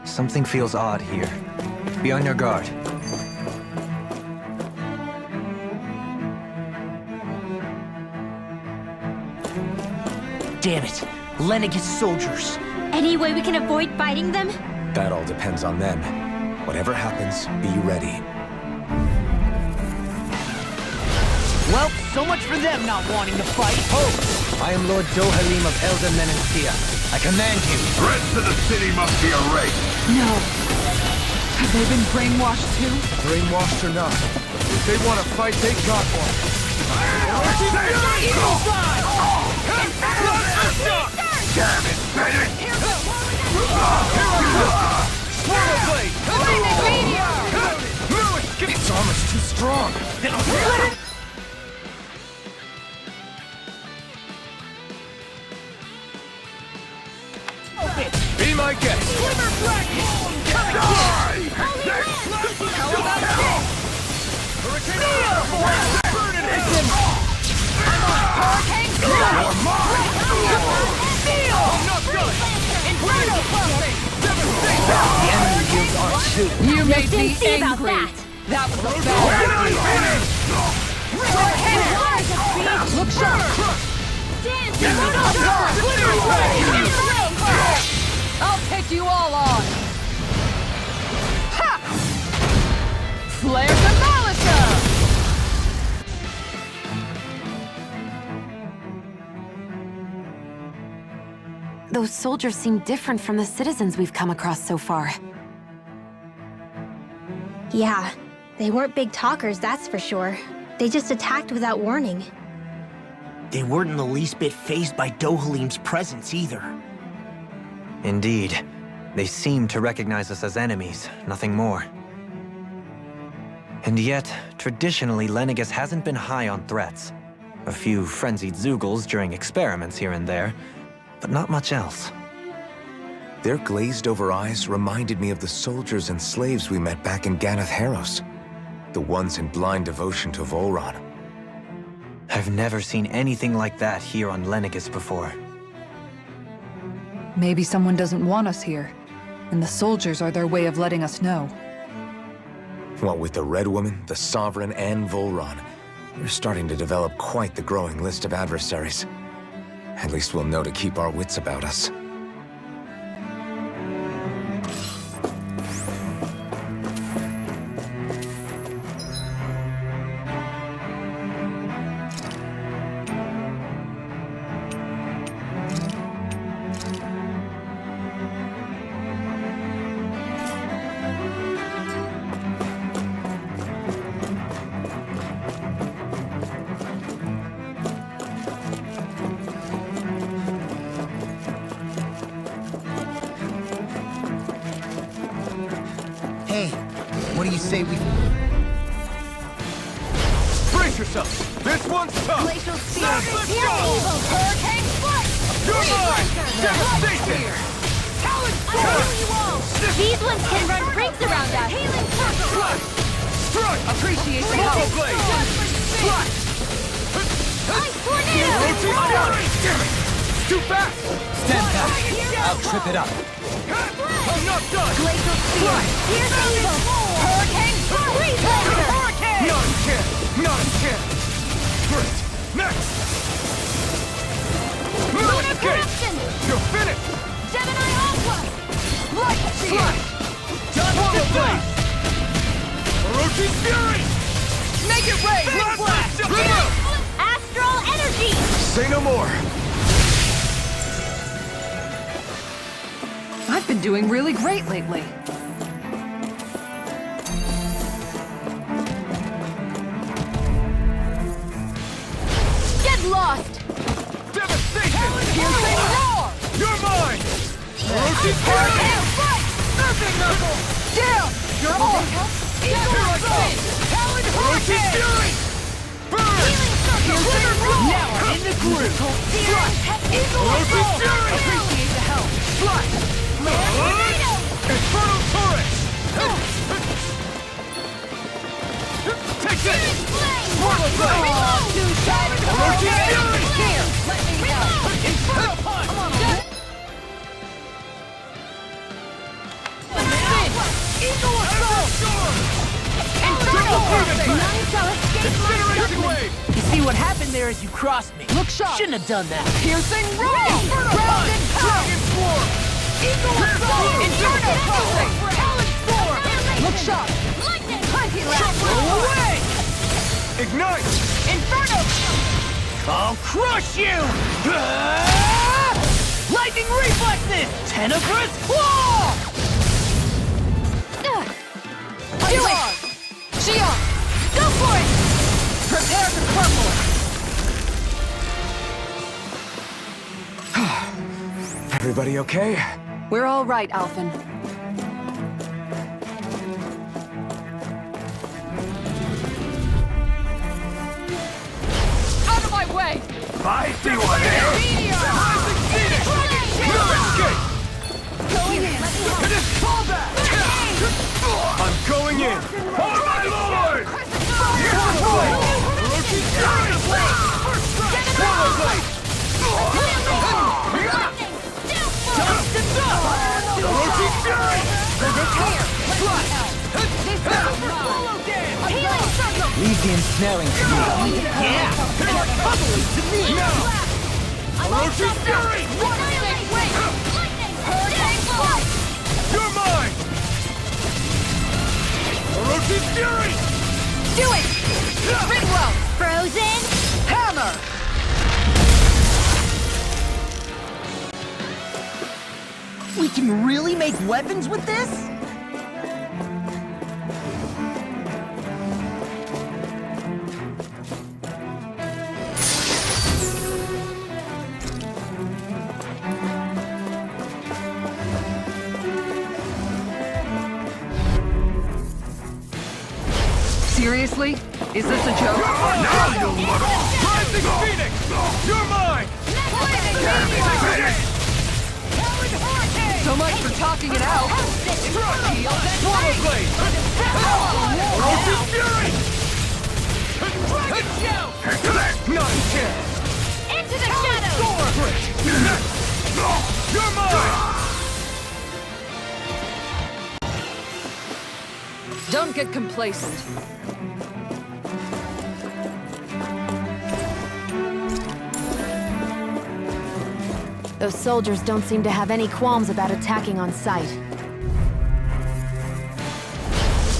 Something feels odd here. Be on your guard. Damn it! Lenegis soldiers! Any way we can avoid fighting them? That all depends on them. Whatever happens, be ready. Well, so much for them not wanting to fight. Ho! I am Lord Dohalim of Elden Menancia. I command you. Threats to the city must be erased. No. Have they been brainwashed too? Brainwashed or not, if they want to fight, they got one. Damn it, Bennett! Its armor's too strong. Be my guest. The enemy yields our shoot. You made me see about angry. that. That was a bad idea. Look sharp. I'll take you all on. Ha! Flare Demolisher! Those soldiers seem different from the citizens we've come across so far. Yeah, they weren't big talkers, that's for sure. They just attacked without warning. They weren't in the least bit fazed by Dohalim's presence either. Indeed. They seem to recognize us as enemies, nothing more. And yet, traditionally, Lenegis hasn't been high on threats. A few frenzied Zeugles during experiments here and there, but not much else. Their glazed-over eyes reminded me of the soldiers and slaves we met back in Ganath Haros. The ones in blind devotion to Volron. I've never seen anything like that here on Lenegis before. Maybe someone doesn't want us here, and the soldiers are their way of letting us know. What with the Red Woman, the Sovereign, and Volron, we're starting to develop quite the growing list of adversaries. At least we'll know to keep our wits about us. Hey, what do you say we... Brace yourself. This one's tough. Glacial Spear! Evil! Hurricane Flight! You're mine. Devastation. Talon Sword! These ones can run rings around us! Healing Circle! Strike. Appreciate the Hollow help. blade. Strike. Ice Tornado! Damn it. Too fast. Stand back. I'll trip it up. I'm not done. Glacial Spear! Here's Evil! Hurricane Freeze! Hurricane! Not a chance. Not a chance. Great. Next. Lunar Escape. Corruption! You're finished. Gemini Aqua! Light Spear! Swallow blade. Orochi's Fury. Make it rain! Blast blast. Astral Energy! Say no more. I've been doing really great lately. Get lost! Devastation. Piercing roar! You're mine. Orochi's Fury. Surfing knuckle! Down! You're on! Talon Orochi's Hurricane! Fury. Burn. Piercing roar! Now I'm in the groove! Orochi's Fury. Appreciate the help. Flash. Infernal Torrent. Take this. Swallow blade. Orochi's Fury. Here, let me help. Infernal Punch. there as you crossed me. Look sharp! Shouldn't have done that. Piercing roll! Ground and pound! Eagle assault! Inferno crossing! Talon storm! Look sharp! Lightning! Roll away! Ignite! Inferno! I'll crush you! Lightning reflexes! Tenebrous claw! Do it! Shion! Go for it! Prepare to crumble! Everybody okay? We're all right, Alphen. Out of my way! I see what it is! Meteor! No escape! Going in! It is fallback! I'm going in! For my lord! Here's the blade! Orochi's Fury! Swallow blade! Dust and dust! Orochi's Fury! Leave the ensnaring to me. Yeah! Probably to me! Now! Orochi's Fury! You're mine! Orochi's Fury! Do it! Ringwell! Frozen! Hammer! We can really make weapons with this? Seriously? Is this a joke? Now you'll muddle! Rising Phoenix! You're mine! So much for talking it out. Swallow blade! Orochi's Fury! Not a chance! Into the shadows! You're mine! Don't get complacent. Those soldiers don't seem to have any qualms about attacking on sight.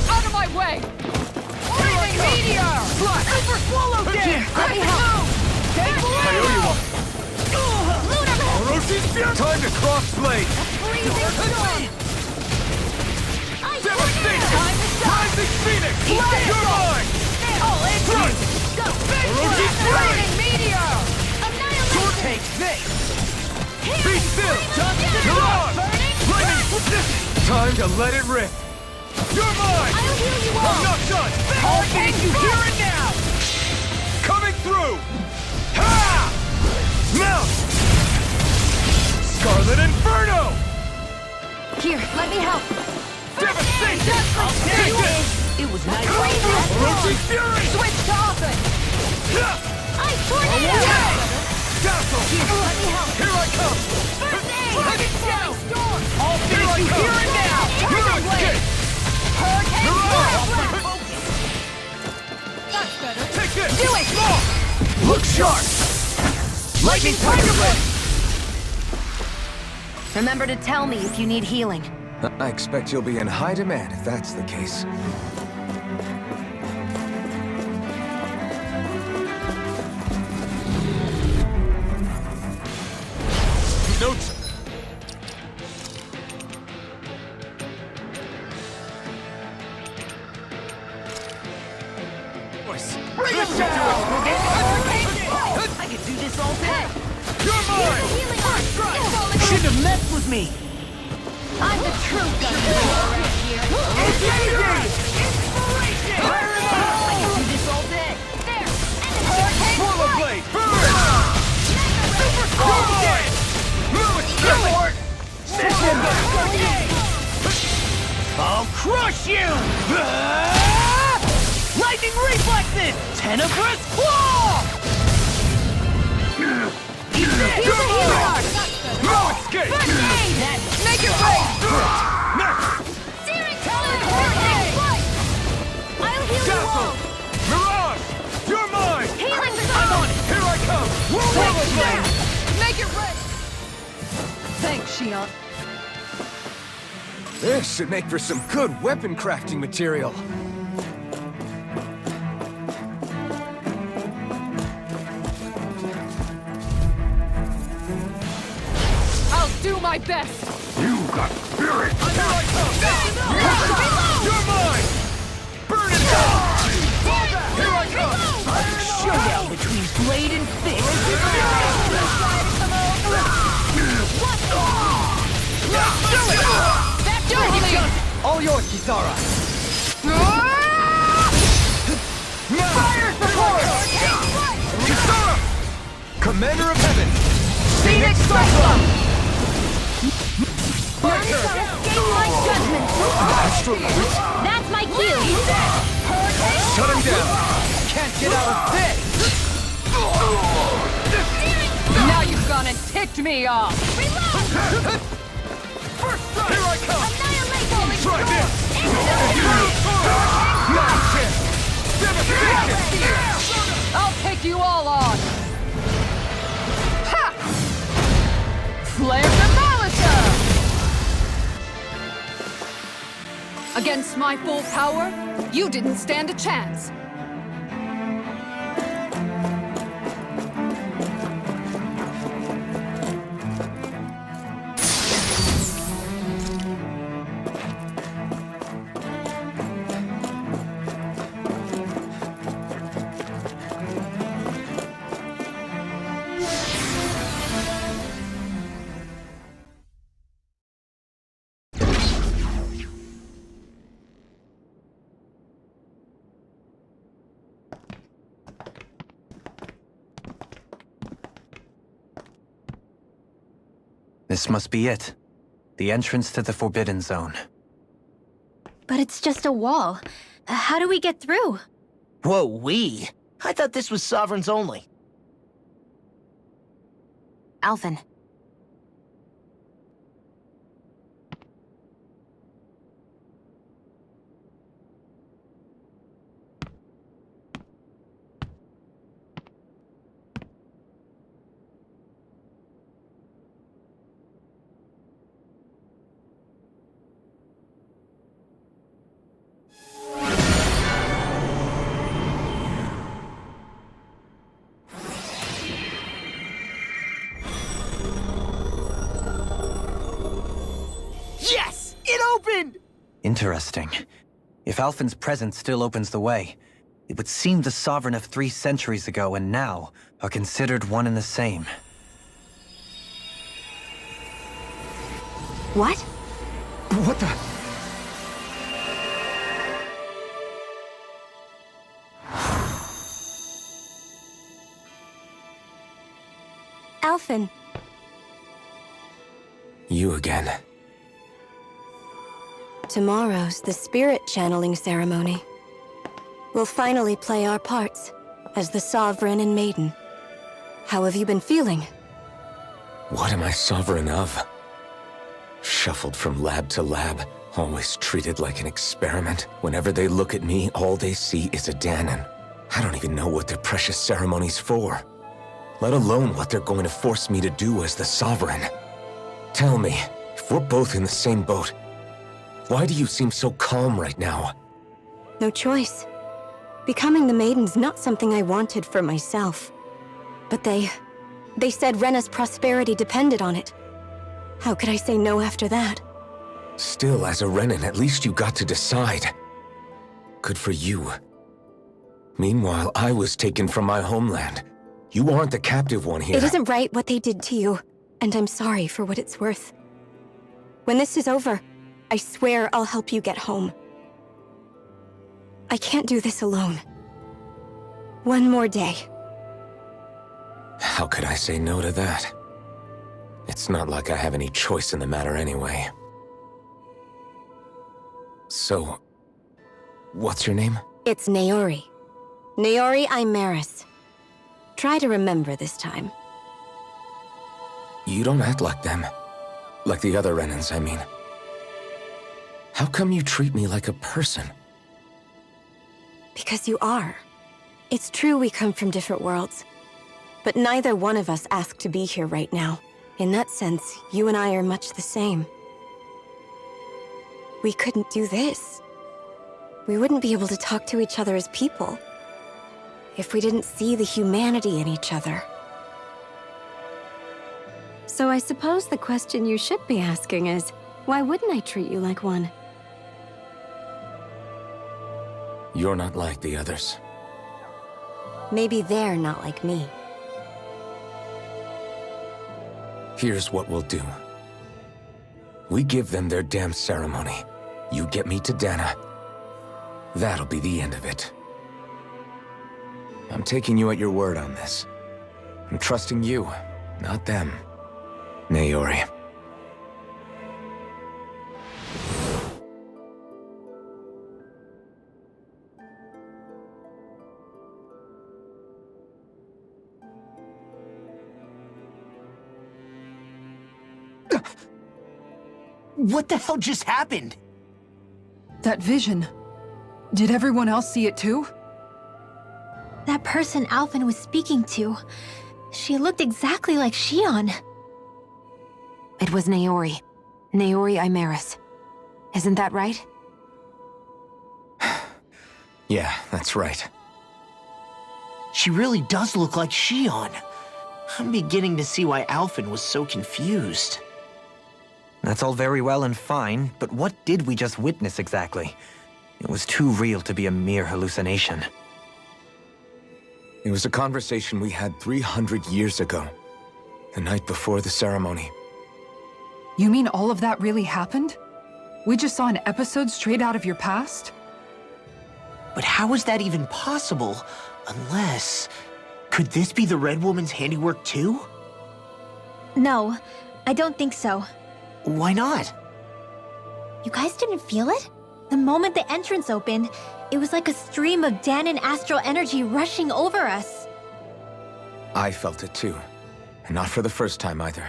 Out of my way! Flaming meteor! Super swallow dance! Let me help! Take the I owe you one. Lunar! Orochi's Fury! Time to cross blade! Devastation! Rising Phoenix! You're mine! All in! Go! Orochi's Fury! Flaming meteor! Sword take this! Be still! You're on! Lightning! Time to let it rip! You're mine! I'll heal you I'm all! not done! I'll take you here and now! Coming through! Ha! Mount! Scarlet Inferno! Here, let me help! Devastation! Take this! It was nice. Orochi's Fury! Switch to offense! Ice tornado! Dazzle! Let me help! Here I come! First aid! Dragon Shadow Storm! I'll Here I come! Here and now! You're Turn not blade! escape! Hurricane Mirage! That's better! Take this! Do it! Look sharp! Lightning Tiger Blade! Remember to tell me if you need healing. I expect you'll be in high demand if that's the case. Notes! I could do this all day. You're mine! Healing arm! Shouldn't have messed with me. I'm the true gunner here. I can do this all day. There! And Swallow blade! Burn! You're mine! No escape! I'll crush you! Lightning reflexes! Tenebrous claw! You're mine! No escape! Make it rain! Next! Searing Talon Hurricane! I'll heal you Dazzle! all! Mirage! You're mine! Healing I'm on it! Here Shion. This should make for some good weapon crafting material. I'll do my best! You got spirit! Here I come! You're mine! Burn it down! Here I come! Showdown between blade and fist. All yours, Kisara. Fire support! Kisara! Commander of Heaven! Phoenix Cyclone! That's my cue! Shut him down! Can't get out of this! Now you've gone and ticked me off! First strike! Here I come! Annihilate! Try this! Nice hit! Devastation! I'll take you all on! Ha! Flare Demolitor! Against my full power, you didn't stand a chance. This must be it. The entrance to the Forbidden Zone. But it's just a wall. How do we get through? Whoa, we? I thought this was Sovereigns only. Alphen. Yes! It opened! Interesting. If Alphen's presence still opens the way, it would seem the Sovereign of 3 centuries ago and now are considered one and the same. What? What the? Alphen. You again. Tomorrow's the spirit channeling ceremony. We'll finally play our parts as the Sovereign and Maiden. How have you been feeling? What am I sovereign of? Shuffled from lab to lab, always treated like an experiment. Whenever they look at me, all they see is a Danon. I don't even know what their precious ceremony's for, let alone what they're going to force me to do as the Sovereign. Tell me, if we're both in the same boat, why do you seem so calm right now? No choice. Becoming the Maiden's not something I wanted for myself. But they said Rena's prosperity depended on it. How could I say no after that? Still, as a Renan, at least you got to decide. Good for you. Meanwhile, I was taken from my homeland. You aren't the captive one here. It isn't right what they did to you, and I'm sorry for what it's worth. When this is over, I swear I'll help you get home. I can't do this alone. One more day. How could I say no to that? It's not like I have any choice in the matter anyway. So, what's your name? It's Naori. Naori Imaris. Try to remember this time. You don't act like them. Like the other Renans, I mean. How come you treat me like a person? Because you are. It's true we come from different worlds. But neither one of us asked to be here right now. In that sense, you and I are much the same. We couldn't do this. We wouldn't be able to talk to each other as people if we didn't see the humanity in each other. So I suppose the question you should be asking is, why wouldn't I treat you like one? You're not like the others. Maybe they're not like me. Here's what we'll do. We give them their damn ceremony. You get me to Dana. That'll be the end of it. I'm taking you at your word on this. I'm trusting you, not them. Naori. What the hell just happened? That vision. Did everyone else see it too? That person Alphen was speaking to, she looked exactly like Shion. It was Naori. Naori Imaris. Isn't that right? Yeah, that's right. She really does look like Shion. I'm beginning to see why Alphen was so confused. That's all very well and fine, but what did we just witness exactly? It was too real to be a mere hallucination. It was a conversation we had 300 years ago. The night before the ceremony. You mean all of that really happened? We just saw an episode straight out of your past? But how is that even possible? Unless... Could this be the Red Woman's handiwork too? No, I don't think so. Why not? You guys didn't feel it? The moment the entrance opened, it was like a stream of Danon astral energy rushing over us. I felt it too. And not for the first time either.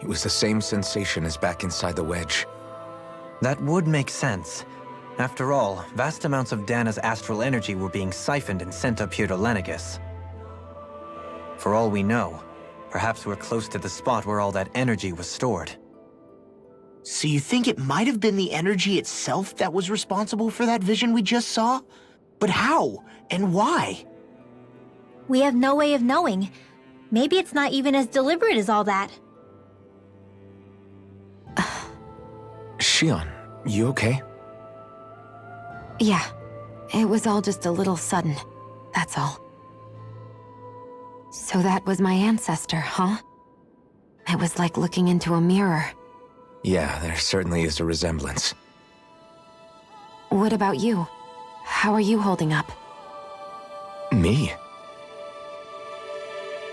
It was the same sensation as back inside the wedge. That would make sense. After all, vast amounts of Dana's astral energy were being siphoned and sent up here to Lenegus. For all we know, perhaps we're close to the spot where all that energy was stored. So you think it might have been the energy itself that was responsible for that vision we just saw? But how? And why? We have no way of knowing. Maybe it's not even as deliberate as all that. Shion, you okay? Yeah. It was all just a little sudden. That's all. So that was my ancestor, huh? It was like looking into a mirror. Yeah, there certainly is a resemblance. What about you? How are you holding up? Me?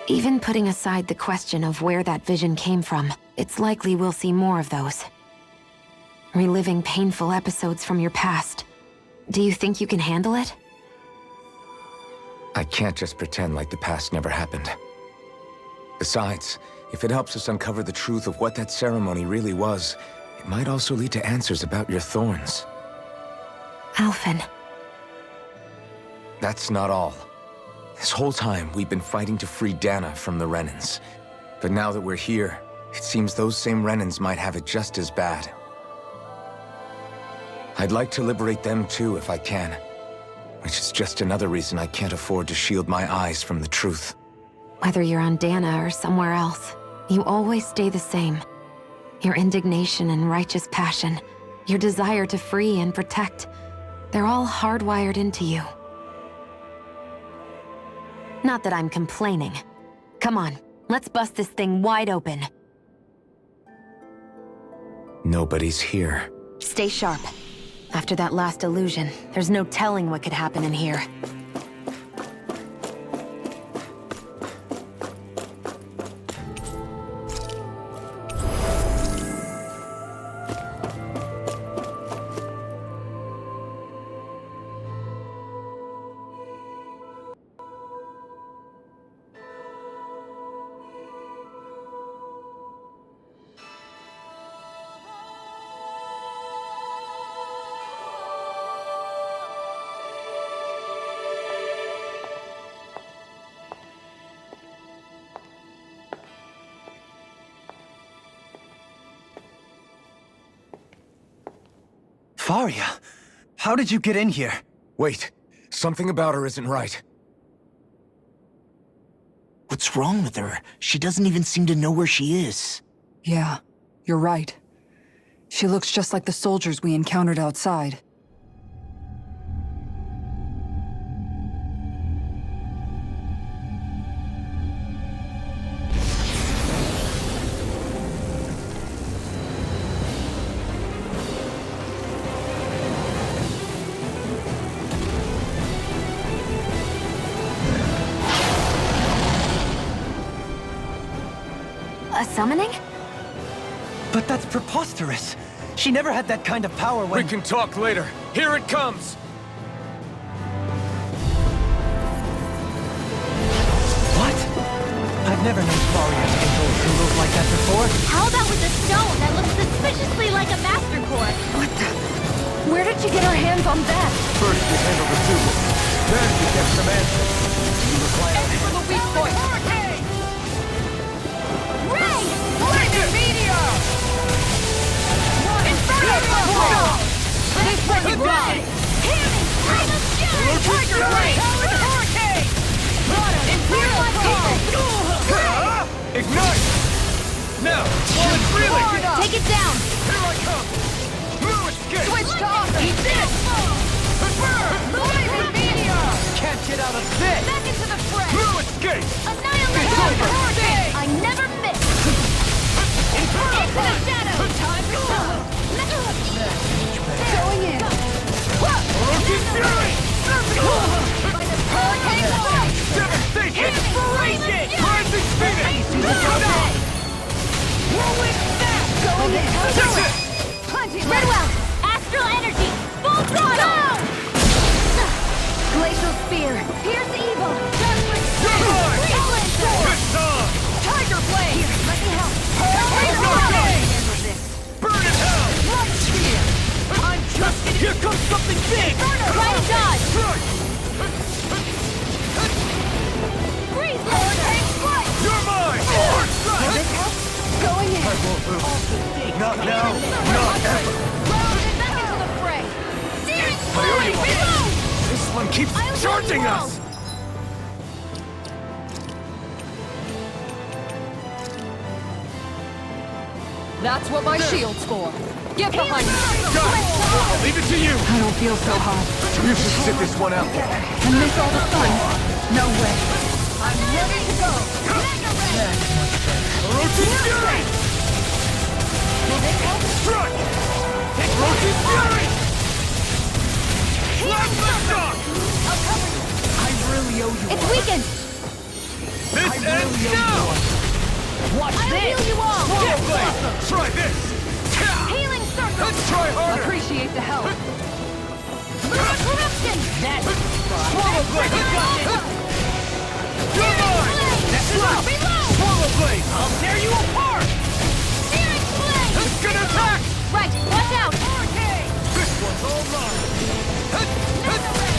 Even putting aside the question of where that vision came from, it's likely we'll see more of those. Reliving painful episodes from your past. Do you think you can handle it? I can't just pretend like the past never happened. Besides, if it helps us uncover the truth of what that ceremony really was, it might also lead to answers about your thorns. Alphen. That's not all. This whole time, we've been fighting to free Dana from the Renans. But now that we're here, it seems those same Renans might have it just as bad. I'd like to liberate them too if I can. Which is just another reason I can't afford to shield my eyes from the truth. Whether you're on Dana or somewhere else, you always stay the same. Your indignation and righteous passion, your desire to free and protect, they're all hardwired into you. Not that I'm complaining. Come on, let's bust this thing wide open. Nobody's here. Stay sharp. After that last illusion, there's no telling what could happen in here. Faria, how did you get in here? Wait, something about her isn't right. What's wrong with her? She doesn't even seem to know where she is. Yeah, you're right. She looks just like the soldiers we encountered outside. A summoning? But that's preposterous. She never had that kind of power when— We can talk later. Here it comes! What? I've never known Faria to control Kuros like that before. How about with a stone that looks suspiciously like a master core? What the? Where did she get her hands on that? First we handle the super. Then we get some answers. You require Aim for the weak point. Ray! Lightning meteor! Inferno control! This wicked ride! Healing! Rain of Fury! Tiger Blade! Hurricane! Imperial Pulse! Ignite! Now, while it's reeling! Take it down! Here I come! Blue escape! Switch to offense! Eat this! Burn! Lightning meteor! Can't get out of this! Back into the fray! Blue escape! Annihilation! Hurricane! I never miss! Into the shadows! Time to go! Going in. Orochi Fury! Hurricane Blade! Devastation! Inspiration! Rising Phoenix! Rolling fast! Going in! Take it! Plenty Redwell! Astral energy! Full throttle! Glacial spear! Pierce evil! Judgment You're mine! Freeze sword! It's on! Tiger blade! Here, let me help! Hurricane blade! Handle this! Burn in hell! Light spear! I'm just getting... Here comes something big! Right dodge! Right! Freeze hurricane flight! You're mine! Hard strike! Going in! I won't move. Not now! Not ever! Rounded back into the fray! Searing I owe you flame! one. This one keeps charging us! That's what my shield's for. Get behind me. Got it! I'll leave it to you! I don't feel so hot. You should sit this one out. And miss all the fun. No way. I'm ready to go! Mega ray! Orochi Fury! Strike! Orochi Fury! Plasma shock! I really owe you It's weakened! This ends now! Watch I'll this! heal you all! Sword blade! Try this! Healing circle! Let's try harder! Appreciate the help. Corruption! That's Swallow blade! You're mine! That's Reload! Swallow blade! I'll tear you apart! Searing flame! It's gonna attack! Right, watch out! Hurricane! This one's all mine! Mega ray!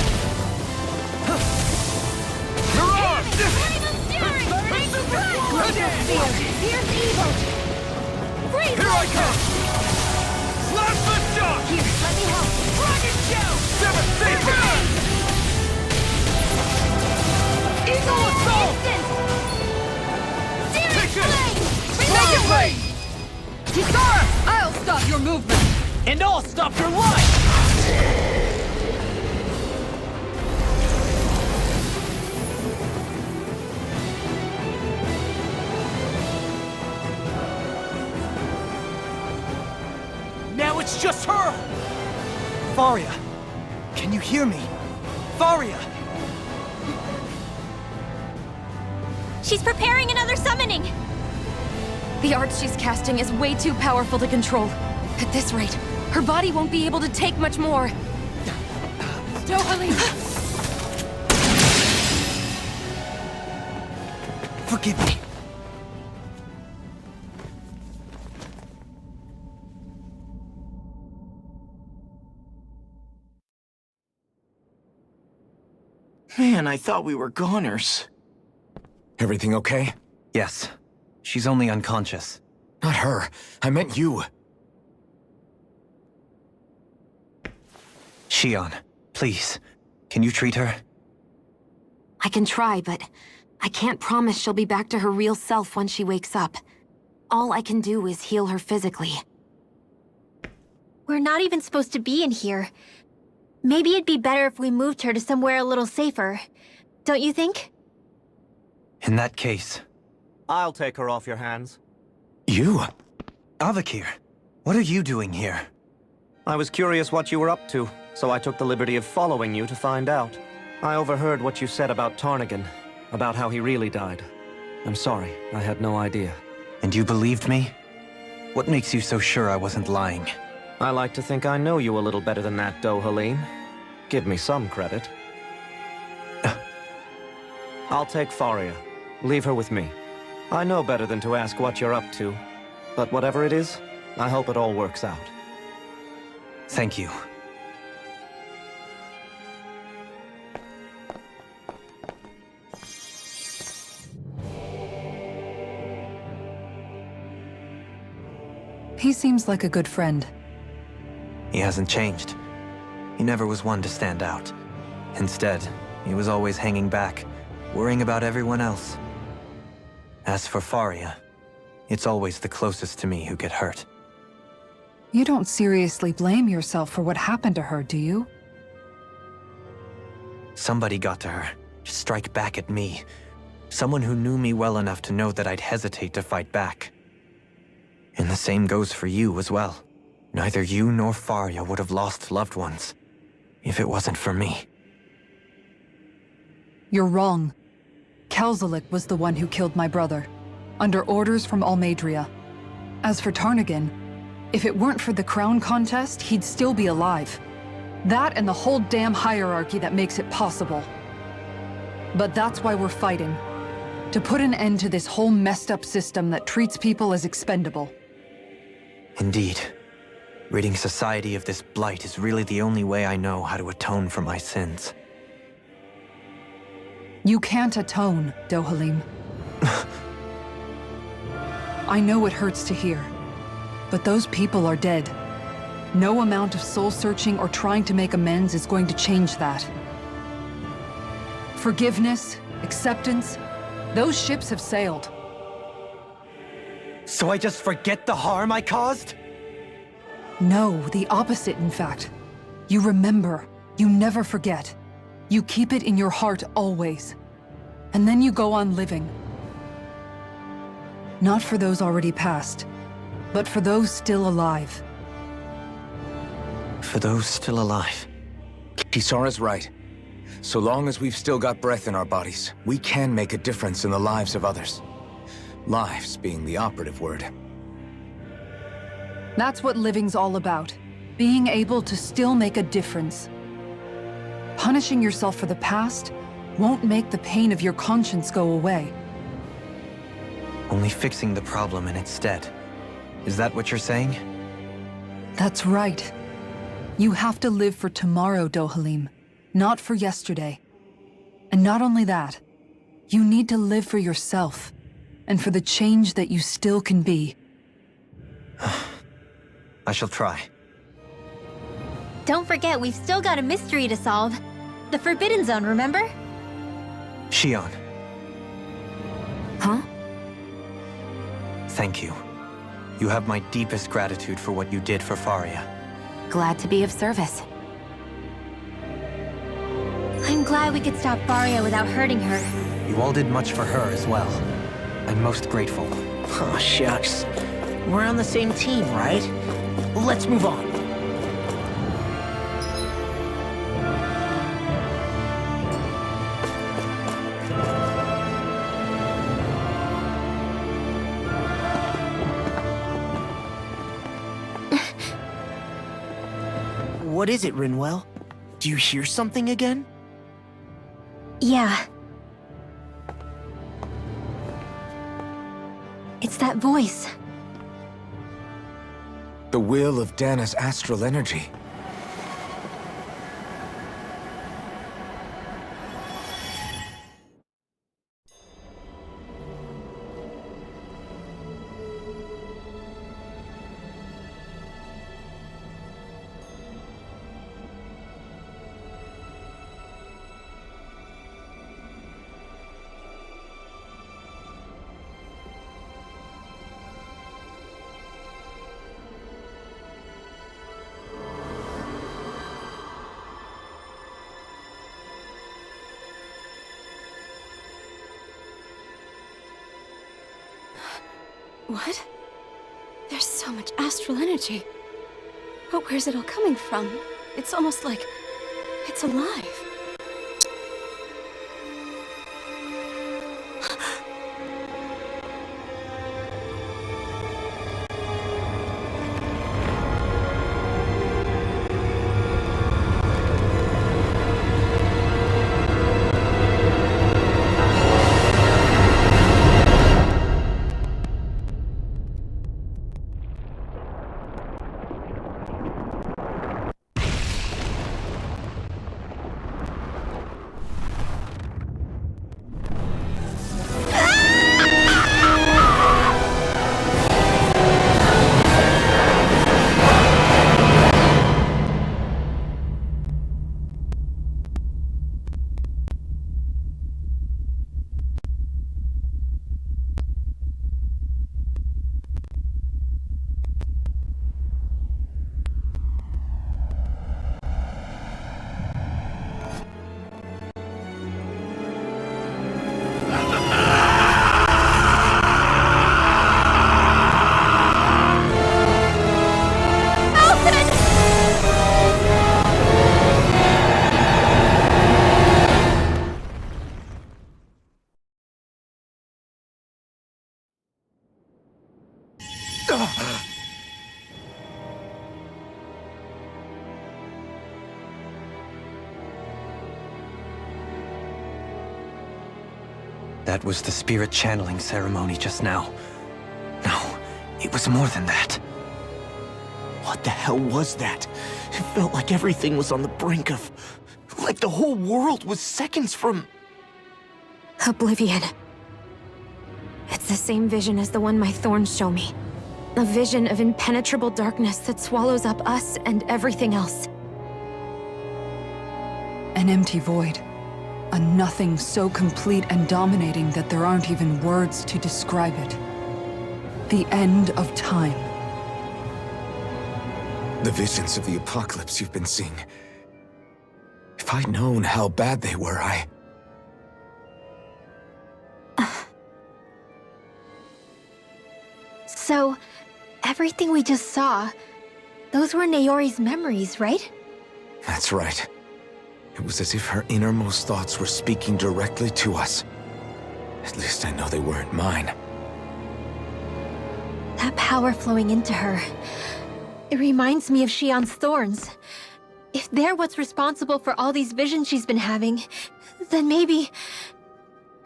You're on! Flame of fury! Flame of fury! Spear! Pierce evil! Freeze Here I come! Plasma shock! Here, let me help! Dragon shout! Devastation! Eagle assault! Searing Take this! flame! Swallow blade! Kisara! I'll stop your movement. And I'll stop your life! Now it's just her! Faria! Can you hear me? Faria! She's preparing another summoning! The art she's casting is way too powerful to control. At this rate, her body won't be able to take much more. Dohalie! Forgive me. Man, I thought we were goners. Everything okay? Yes. She's only unconscious. Not her. I meant you. Shion, please, can you treat her? I can try, but I can't promise she'll be back to her real self when she wakes up. All I can do is heal her physically. We're not even supposed to be in here. Maybe it'd be better if we moved her to somewhere a little safer. Don't you think? In that case... I'll take her off your hands. You? Avakir, what are you doing here? I was curious what you were up to, so I took the liberty of following you to find out. I overheard what you said about Tarnigan, about how he really died. I'm sorry, I had no idea. And you believed me? What makes you so sure I wasn't lying? I like to think I know you a little better than that, Dohalim. Give me some credit. I'll take Faria. Leave her with me. I know better than to ask what you're up to. But whatever it is, I hope it all works out. Thank you. He seems like a good friend. He hasn't changed. He never was one to stand out. Instead, he was always hanging back, worrying about everyone else. As for Faria, it's always the closest to me who get hurt. You don't seriously blame yourself for what happened to her, do you? Somebody got to her, to strike back at me. Someone who knew me well enough to know that I'd hesitate to fight back. And the same goes for you as well. Neither you nor Faria would have lost loved ones, if it wasn't for me. You're wrong. Kelzelik was the one who killed my brother, under orders from Almadria. As for Tarnigan, if it weren't for the crown contest, he'd still be alive. That and the whole damn hierarchy that makes it possible. But that's why we're fighting. To put an end to this whole messed up system that treats people as expendable. Indeed. Ridding society of this blight is really the only way I know how to atone for my sins. You can't atone, Dohalim. I know it hurts to hear, but those people are dead. No amount of soul-searching or trying to make amends is going to change that. Forgiveness, acceptance, those ships have sailed. So I just forget the harm I caused? No, the opposite, in fact. You remember. You never forget. You keep it in your heart always. And then you go on living. Not for those already past, but for those still alive. For those still alive. Kisara's right. So long as we've still got breath in our bodies, we can make a difference in the lives of others. Lives being the operative word. That's what living's all about. Being able to still make a difference. Punishing yourself for the past won't make the pain of your conscience go away. Only fixing the problem in its stead. Is that what you're saying? That's right. You have to live for tomorrow, Dohalim, not for yesterday. And not only that, you need to live for yourself, and for the change that you still can be. I shall try. Don't forget, we've still got a mystery to solve. The Forbidden Zone, remember? Shion, Huh? thank you. You have my deepest gratitude for what you did for Faria. Glad to be of service. I'm glad we could stop Faria without hurting her. You all did much for her as well. I'm most grateful. Oh, shucks. We're on the same team, right? Let's move on. What is it, Rinwell? Do you hear something again? Yeah. It's that voice. The will of Dana's astral energy. What? There's so much astral energy. But where's it all coming from? It's almost like it's alive. That was the spirit channeling ceremony just now. No, it was more than that. What the hell was that? It felt like everything was on the brink of... like the whole world was seconds from... Oblivion. It's the same vision as the one my thorns show me. A vision of impenetrable darkness that swallows up us and everything else. An empty void. A nothing so complete and dominating that there aren't even words to describe it. The end of time. The visions of the apocalypse you've been seeing. If I'd known how bad they were, So, everything we just saw, those were Naori's memories, right? That's right. It was as if her innermost thoughts were speaking directly to us. At least I know they weren't mine. That power flowing into her. It reminds me of Shion's thorns. If they're what's responsible for all these visions she's been having, then maybe...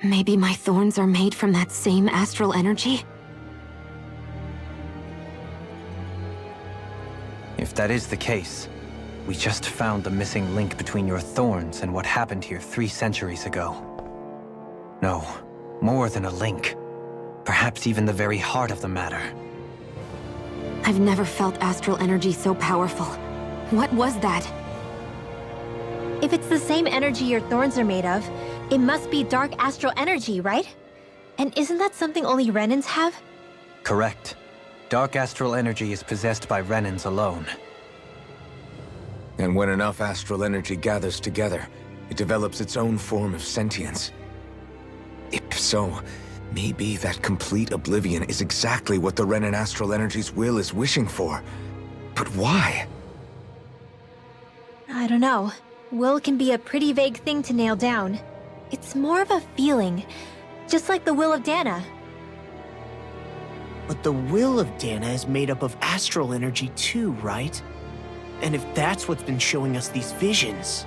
Maybe my thorns are made from that same astral energy? If that is the case, we just found the missing link between your thorns and what happened here 3 centuries ago. No, more than a link. Perhaps even the very heart of the matter. I've never felt astral energy so powerful. What was that? If it's the same energy your thorns are made of, it must be dark astral energy, right? And isn't that something only Renans have? Correct. Dark astral energy is possessed by Renans alone. And when enough astral energy gathers together, it develops its own form of sentience. If so, maybe that complete oblivion is exactly what the Renan astral energy's will is wishing for. But why? I don't know. Will can be a pretty vague thing to nail down. It's more of a feeling, just like the will of Dana. But the will of Dana is made up of astral energy too, right? And if that's what's been showing us these visions...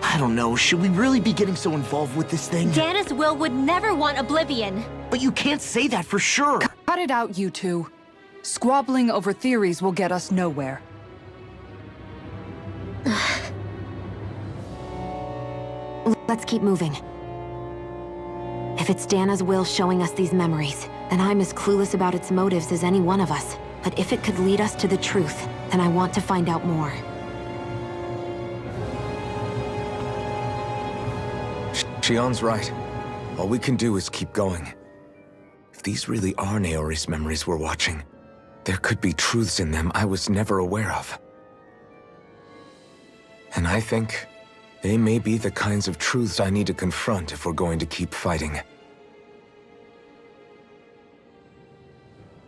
I don't know, should we really be getting so involved with this thing? Dana's will would never want oblivion. But you can't say that for sure! Cut it out, you two. Squabbling over theories will get us nowhere. Let's keep moving. If it's Dana's will showing us these memories, then I'm as clueless about its motives as any one of us. But if it could lead us to the truth, then I want to find out more. Shion's right. All we can do is keep going. If these really are Naori's memories we're watching, there could be truths in them I was never aware of. And I think they may be the kinds of truths I need to confront if we're going to keep fighting.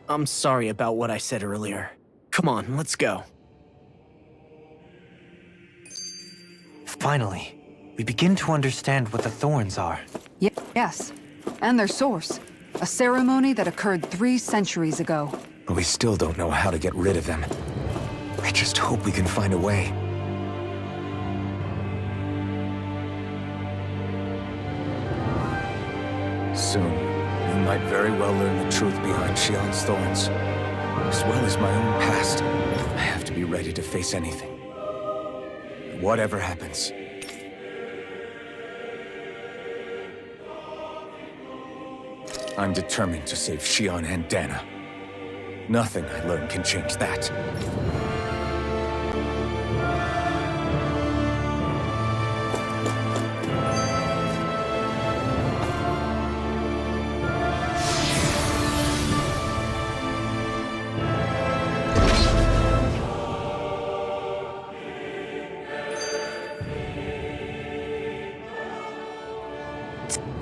I'm sorry about what I said earlier. Come on, let's go. Finally, we begin to understand what the thorns are. Yes, and their source. A ceremony that occurred 3 centuries ago. But we still don't know how to get rid of them. I just hope we can find a way. Soon, we might very well learn the truth behind Shion's thorns. As well as my own past. I have to be ready to face anything. Whatever happens. I'm determined to save Shion and Dana. Nothing I learn can change that.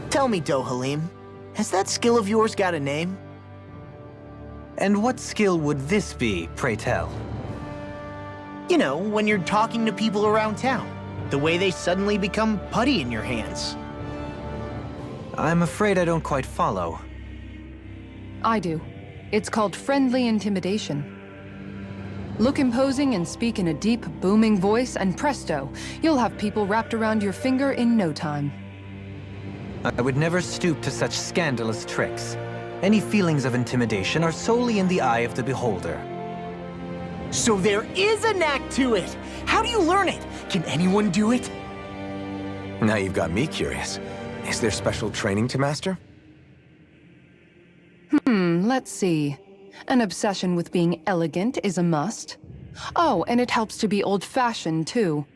Tell me, Dohalim, has that skill of yours got a name? And what skill would this be, pray tell? You know, when you're talking to people around town. The way they suddenly become putty in your hands. I'm afraid I don't quite follow. I do. It's called friendly intimidation. Look imposing and speak in a deep, booming voice, and presto, you'll have people wrapped around your finger in no time. I would never stoop to such scandalous tricks. Any feelings of intimidation are solely in the eye of the beholder. So there is a knack to it! How do you learn it? Can anyone do it? Now you've got me curious. Is there special training to master? Let's see. An obsession with being elegant is a must. Oh, and it helps to be old-fashioned, too.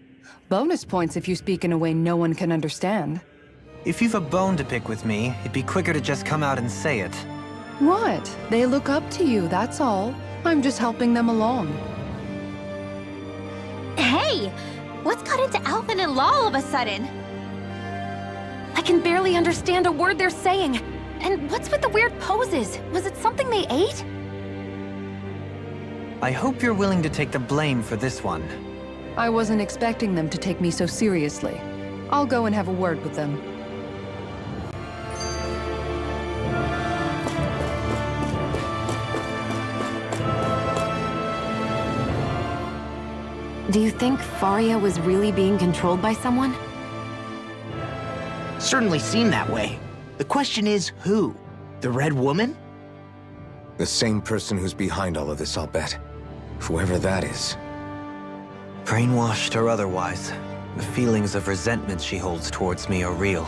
Bonus points if you speak in a way no one can understand. If you've a bone to pick with me, it'd be quicker to just come out and say it. What? They look up to you, that's all. I'm just helping them along. Hey! What's got into Alvin and Law all of a sudden? I can barely understand a word they're saying. And what's with the weird poses? Was it something they ate? I hope you're willing to take the blame for this one. I wasn't expecting them to take me so seriously. I'll go and have a word with them. Do you think Faria was really being controlled by someone? Certainly seemed that way. The question is, who? The Red Woman? The same person who's behind all of this, I'll bet. Whoever that is. Brainwashed or otherwise, the feelings of resentment she holds towards me are real.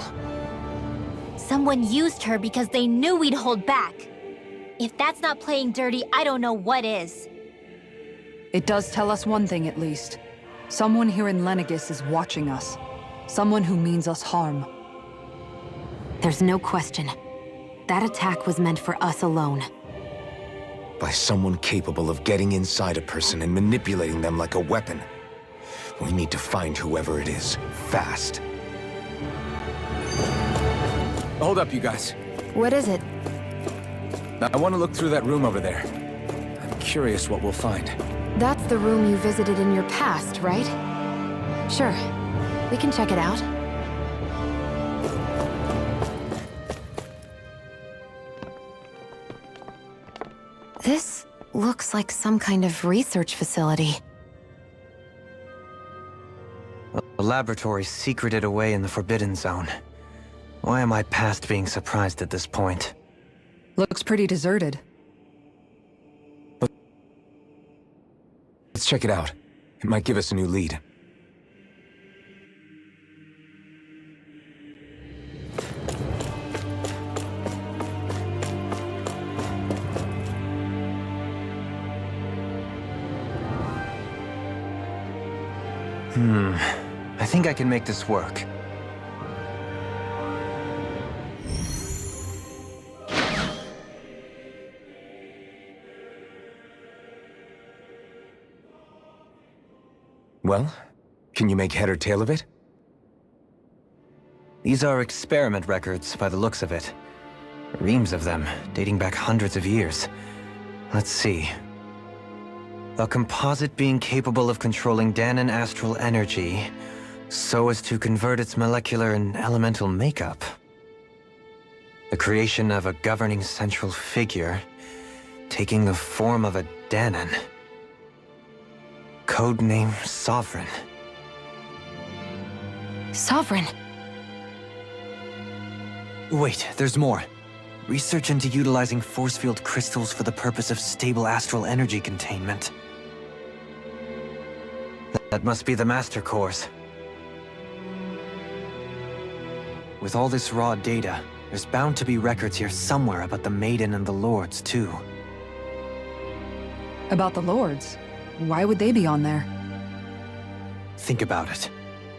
Someone used her because they knew we'd hold back. If that's not playing dirty, I don't know what is. It does tell us one thing at least. Someone here in Lenegis is watching us. Someone who means us harm. There's no question. That attack was meant for us alone. By someone capable of getting inside a person and manipulating them like a weapon. We need to find whoever it is, fast. Hold up, you guys. What is it? I want to look through that room over there. I'm curious what we'll find. That's the room you visited in your past, right? Sure. We can check it out. This looks like some kind of research facility. A laboratory secreted away in the Forbidden Zone. Why am I past being surprised at this point? Looks pretty deserted. Let's check it out. It might give us a new lead. I think I can make this work. Well, can you make head or tail of it? These are experiment records by the looks of it. Reams of them, dating back hundreds of years. Let's see. A composite being capable of controlling Danon astral energy so as to convert its molecular and elemental makeup. The creation of a governing central figure taking the form of a Danon. Codename Sovereign. Sovereign. Wait, there's more. Research into utilizing force field crystals for the purpose of stable astral energy containment. That must be the Master Cores. With all this raw data, there's bound to be records here somewhere about the Maiden and the Lords, too. About the Lords? Why would they be on there? Think about it.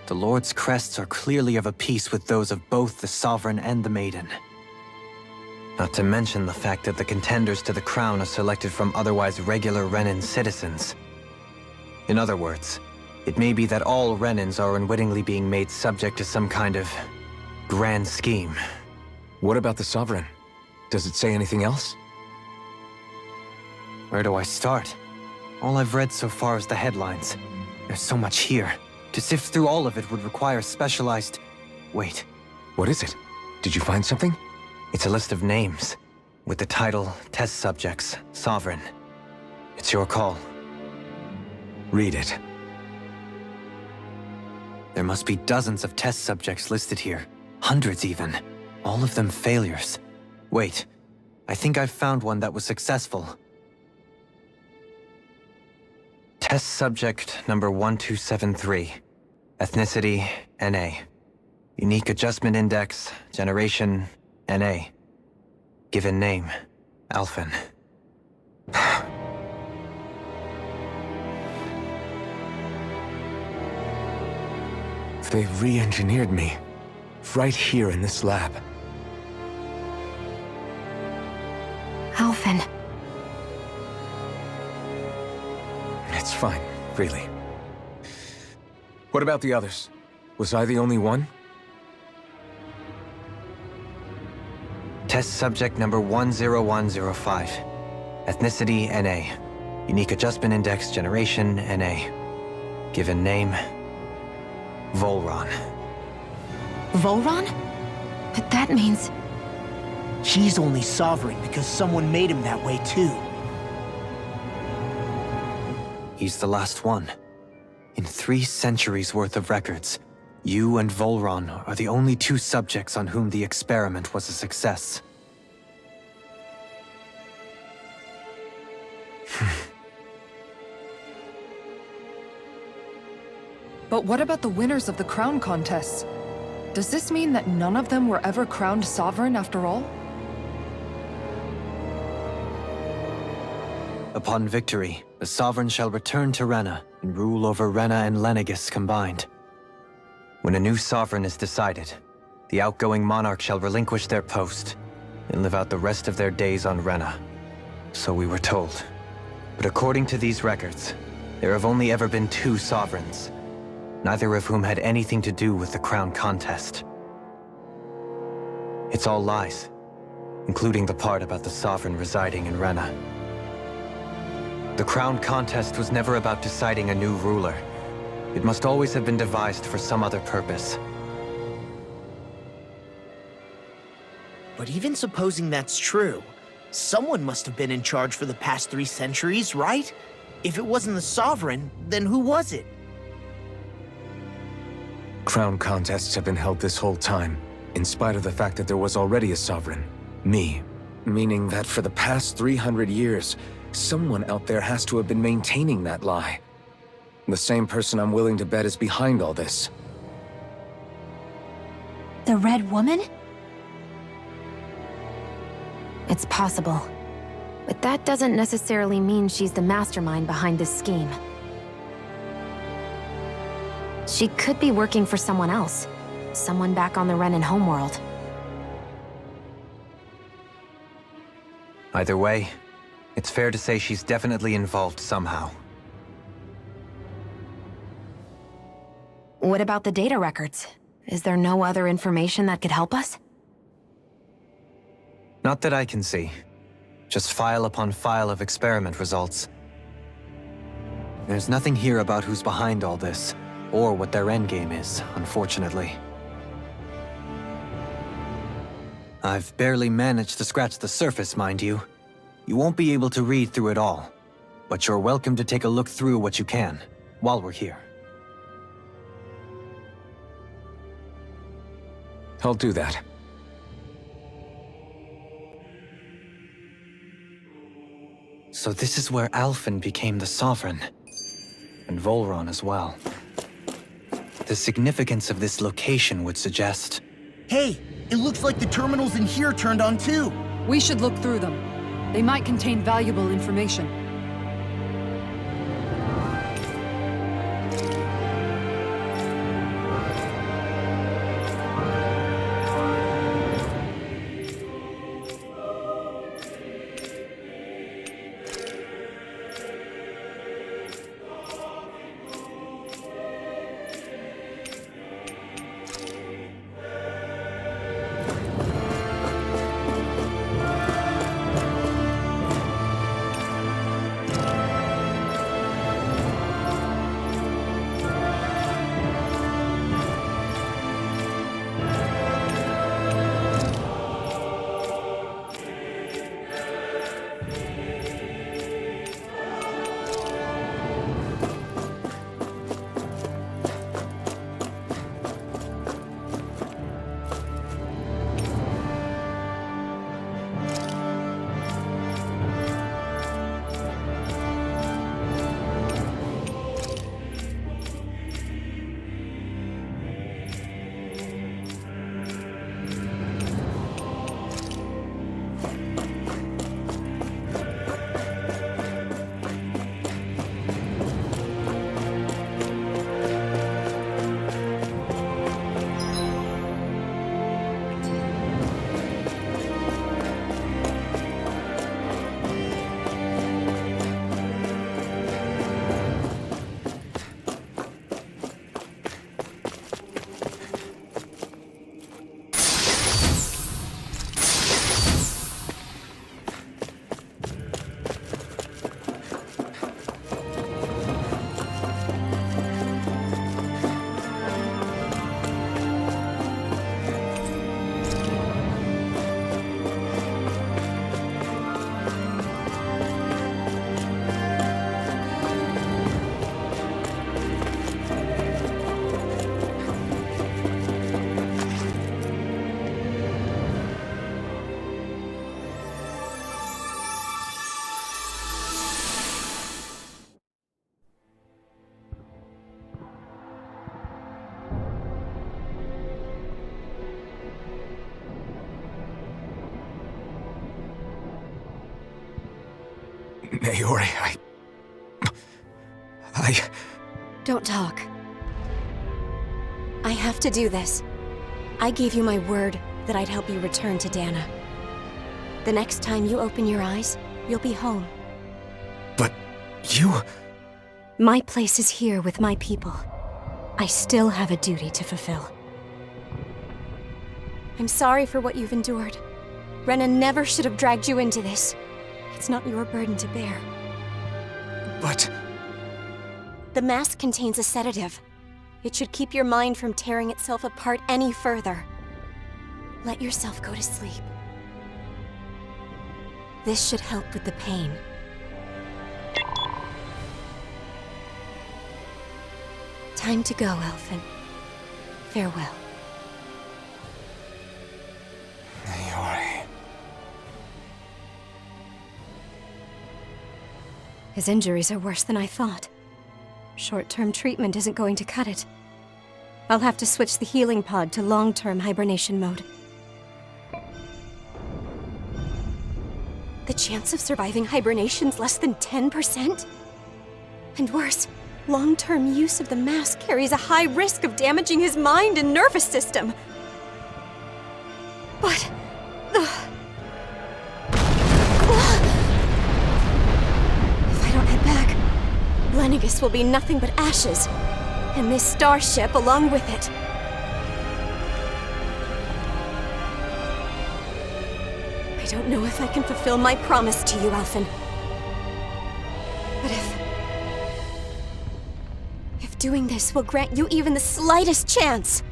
The Lord's crests are clearly of a piece with those of both the Sovereign and the Maiden. Not to mention the fact that the contenders to the crown are selected from otherwise regular Renan citizens. In other words, it may be that all Renans are unwittingly being made subject to some kind of grand scheme. What about the Sovereign? Does it say anything else? Where do I start? All I've read so far is the headlines. There's so much here. To sift through all of it would require specialized... Wait. What is it? Did you find something? It's a list of names, with the title, Test Subjects, Sovereign. It's your call. Read it. There must be dozens of test subjects listed here. Hundreds even. All of them failures. Wait, I think I've found one that was successful. Test subject number 1273. Ethnicity, NA. Unique adjustment index, generation, NA. Given name, Alphen. They re-engineered me. Right here in this lab. Alphen. It's fine, really. What about the others? Was I the only one? Test subject number 10105. Ethnicity, NA. Unique adjustment index, generation, NA. Given name, Volron. Volron? But that means... He's only sovereign because someone made him that way too. He's the last one. In 3 centuries worth of records, you and Volron are the only 2 subjects on whom the experiment was a success. But what about the winners of the crown contests? Does this mean that none of them were ever crowned sovereign after all? Upon victory, the Sovereign shall return to Rena and rule over Rena and Lenegis combined. When a new Sovereign is decided, the outgoing monarch shall relinquish their post and live out the rest of their days on Rena. So we were told. But according to these records, there have only ever been 2 Sovereigns, neither of whom had anything to do with the crown contest. It's all lies, including the part about the Sovereign residing in Rena. The crown contest was never about deciding a new ruler. It must always have been devised for some other purpose. But even supposing that's true, someone must have been in charge for the past 3 centuries, right? If it wasn't the Sovereign, then who was it? Crown contests have been held this whole time, in spite of the fact that there was already a Sovereign. Me. Meaning that for the past 300 years, someone out there has to have been maintaining that lie. The same person I'm willing to bet is behind all this. The Red Woman? It's possible. But that doesn't necessarily mean she's the mastermind behind this scheme. She could be working for someone else. Someone back on the Renan homeworld. Either way, it's fair to say she's definitely involved somehow. What about the data records? Is there no other information that could help us? Not that I can see. Just file upon file of experiment results. There's nothing here about who's behind all this, or what their endgame is, unfortunately. I've barely managed to scratch the surface, mind you. You won't be able to read through it all, but you're welcome to take a look through what you can, while we're here. I'll do that. So this is where Alphen became the Sovereign, and Volron as well. The significance of this location would suggest... Hey, it looks like the terminals in here turned on too. We should look through them. They might contain valuable information. Naori, I... Don't talk. I have to do this. I gave you my word that I'd help you return to Dana. The next time you open your eyes, you'll be home. But you... My place is here with my people. I still have a duty to fulfill. I'm sorry for what you've endured. Rena never should have dragged you into this. It's not your burden to bear. But... The mask contains a sedative. It should keep your mind from tearing itself apart any further. Let yourself go to sleep. This should help with the pain. Time to go, Alphen. Farewell. Naori... His injuries are worse than I thought. Short-term treatment isn't going to cut it. I'll have to switch the healing pod to long-term hibernation mode. The chance of surviving hibernation's less than 10%? And worse, long-term use of the mask carries a high risk of damaging his mind and nervous system. But... If I don't head back, Lennigus will be nothing but ashes, and this starship along with it. I don't know if I can fulfill my promise to you, Alphen. But if doing this will grant you even the slightest chance,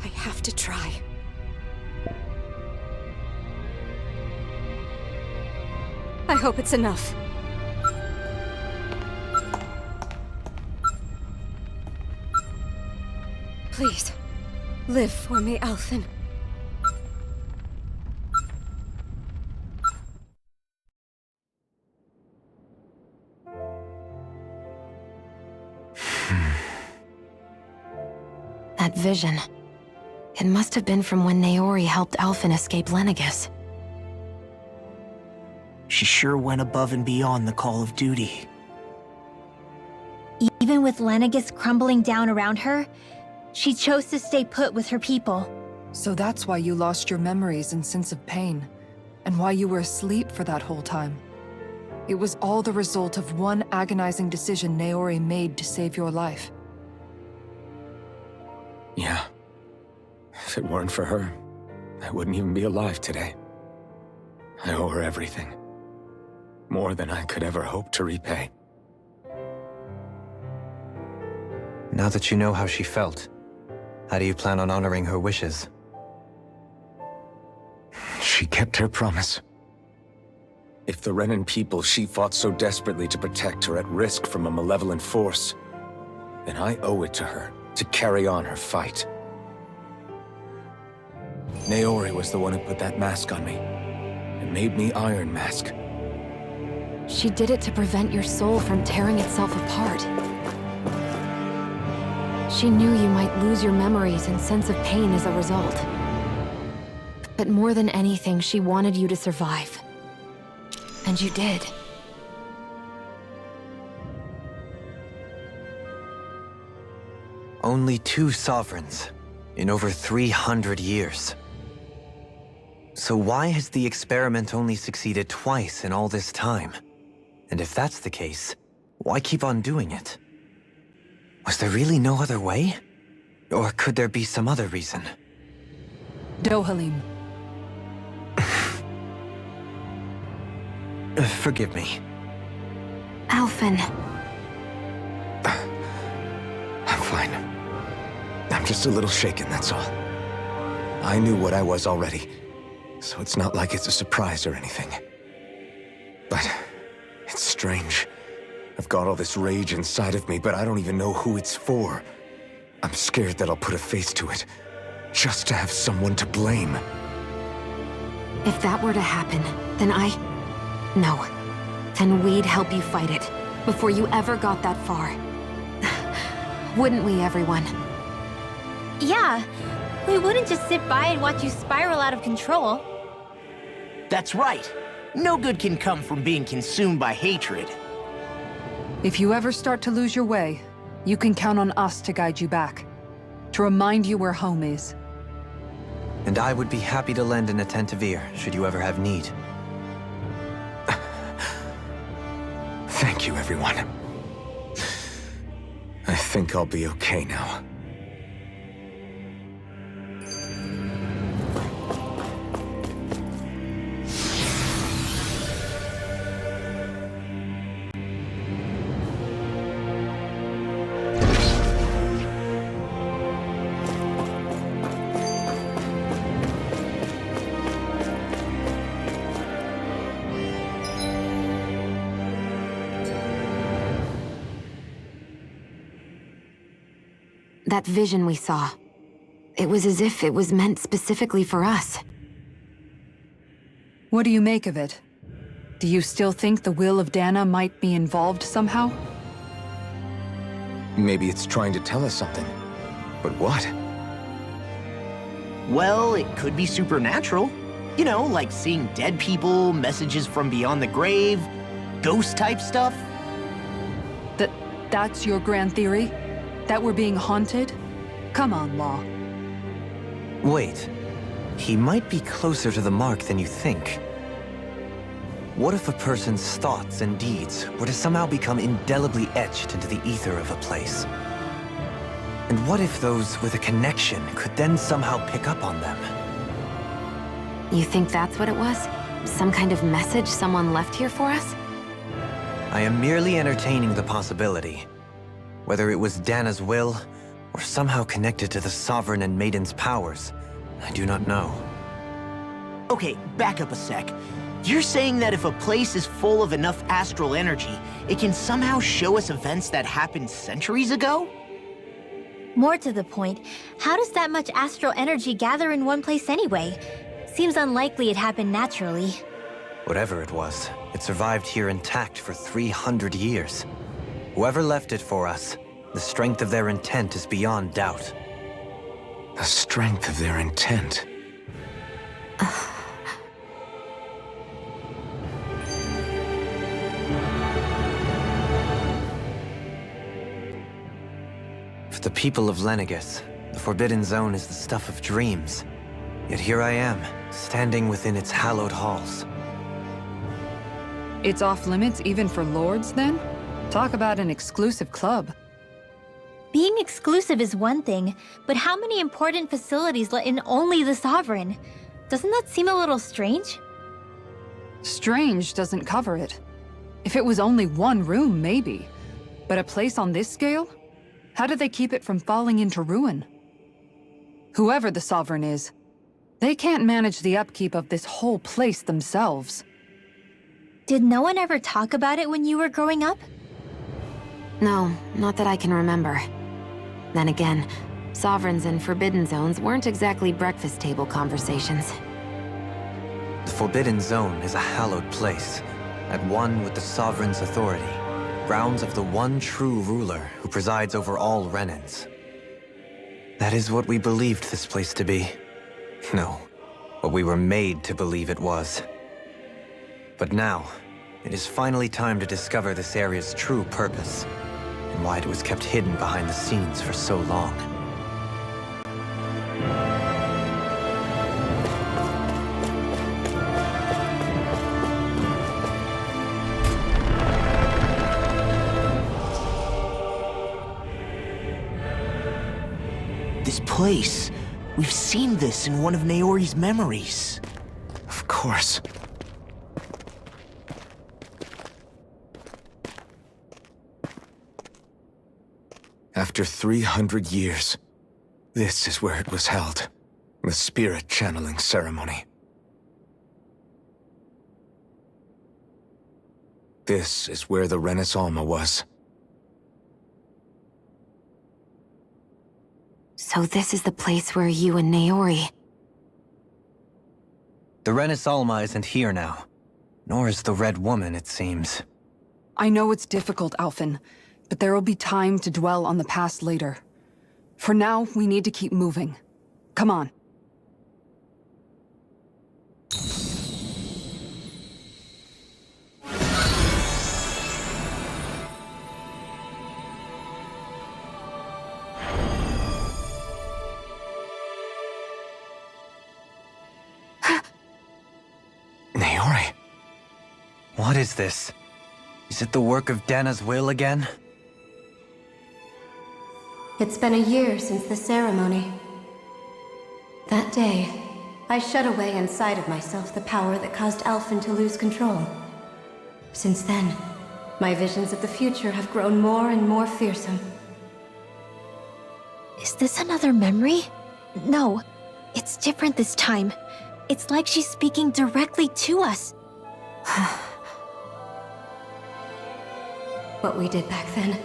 I have to try. I hope it's enough. Please, live for me, Alphen. That vision. It must have been from when Naori helped Alphen escape Lenegis. She sure went above and beyond the call of duty. Even with Lenegis crumbling down around her, she chose to stay put with her people. So that's why you lost your memories and sense of pain, and why you were asleep for that whole time. It was all the result of one agonizing decision Naori made to save your life. Yeah. If it weren't for her, I wouldn't even be alive today. I owe her everything. More than I could ever hope to repay. Now that you know how she felt, how do you plan on honoring her wishes? She kept her promise. If the Renan people she fought so desperately to protect are at risk from a malevolent force, then I owe it to her to carry on her fight. Naori was the one who put that mask on me, and made me Iron Mask. She did it to prevent your soul from tearing itself apart. She knew you might lose your memories and sense of pain as a result. But more than anything, she wanted you to survive. And you did. Only 2 sovereigns in over 300 years. So why has the experiment only succeeded twice in all this time? And if that's the case, why keep on doing it? Was there really no other way? Or could there be some other reason? Dohalim. Forgive me. Alphen. I'm fine. I'm just a little shaken, that's all. I knew what I was already, so it's not like it's a surprise or anything. But it's strange. I've got all this rage inside of me, but I don't even know who it's for. I'm scared that I'll put a face to it, just to have someone to blame. If that were to happen, then No. Then we'd help you fight it, before you ever got that far. Wouldn't we, everyone? Yeah, we wouldn't just sit by and watch you spiral out of control. That's right. No good can come from being consumed by hatred. If you ever start to lose your way, you can count on us to guide you back. To remind you where home is. And I would be happy to lend an attentive ear, should you ever have need. Thank you, everyone. I think I'll be okay now. That vision we saw. It was as if it was meant specifically for us. What do you make of it? Do you still think the will of Dana might be involved somehow? Maybe it's trying to tell us something. But what? Well, it could be supernatural. You know, like seeing dead people, messages from beyond the grave, ghost-type stuff. That's your grand theory? That we're being haunted? Come on, Law. Wait. He might be closer to the mark than you think. What if a person's thoughts and deeds were to somehow become indelibly etched into the ether of a place? And what if those with a connection could then somehow pick up on them? You think that's what it was? some kind of message someone left here for us? I am merely entertaining the possibility. Whether it was Dana's will, or somehow connected to the Sovereign and Maiden's powers, I do not know. Okay, back up a sec. You're saying that if a place is full of enough astral energy, it can somehow show us events that happened centuries ago? More to the point, how does that much astral energy gather in one place anyway? Seems unlikely it happened naturally. Whatever it was, it survived here intact for 300 years. Whoever left it for us, the strength of their intent is beyond doubt. The strength of their intent. For the people of Lenegus, the Forbidden Zone is the stuff of dreams. Yet here I am, standing within its hallowed halls. It's off limits even for lords, then? Talk about an exclusive club. Being exclusive is one thing, but how many important facilities let in only the Sovereign? Doesn't that seem a little strange? Strange doesn't cover it. If it was only one room, maybe. But a place on this scale? How do they keep it from falling into ruin? Whoever the Sovereign is, they can't manage the upkeep of this whole place themselves. Did no one ever talk about it when you were growing up? No, not that I can remember. Then again, Sovereigns and Forbidden Zones weren't exactly breakfast table conversations. The Forbidden Zone is a hallowed place, at one with the Sovereign's authority, grounds of the one true ruler who presides over all Renans. That is what we believed this place to be. No, what we were made to believe it was. But now, it is finally time to discover this area's true purpose, and why it was kept hidden behind the scenes for so long. This place. We've seen this in one of Naori's memories. Of course. After 300 years, this is where it was held. The spirit channeling ceremony. This is where the Renis Alma was. So this is the place where you and Naori... The Renis Alma isn't here now, nor is the Red Woman, it seems. I know it's difficult, Alphen, but there will be time to dwell on the past later. For now, we need to keep moving. Come on. Naori. What is this? Is it the work of Dana's will again? It's been a year since the ceremony. That day, I shut away inside of myself the power that caused Alphen to lose control. Since then, my visions of the future have grown more and more fearsome. Is this another memory? No, it's different this time. It's like she's speaking directly to us. What we did back then.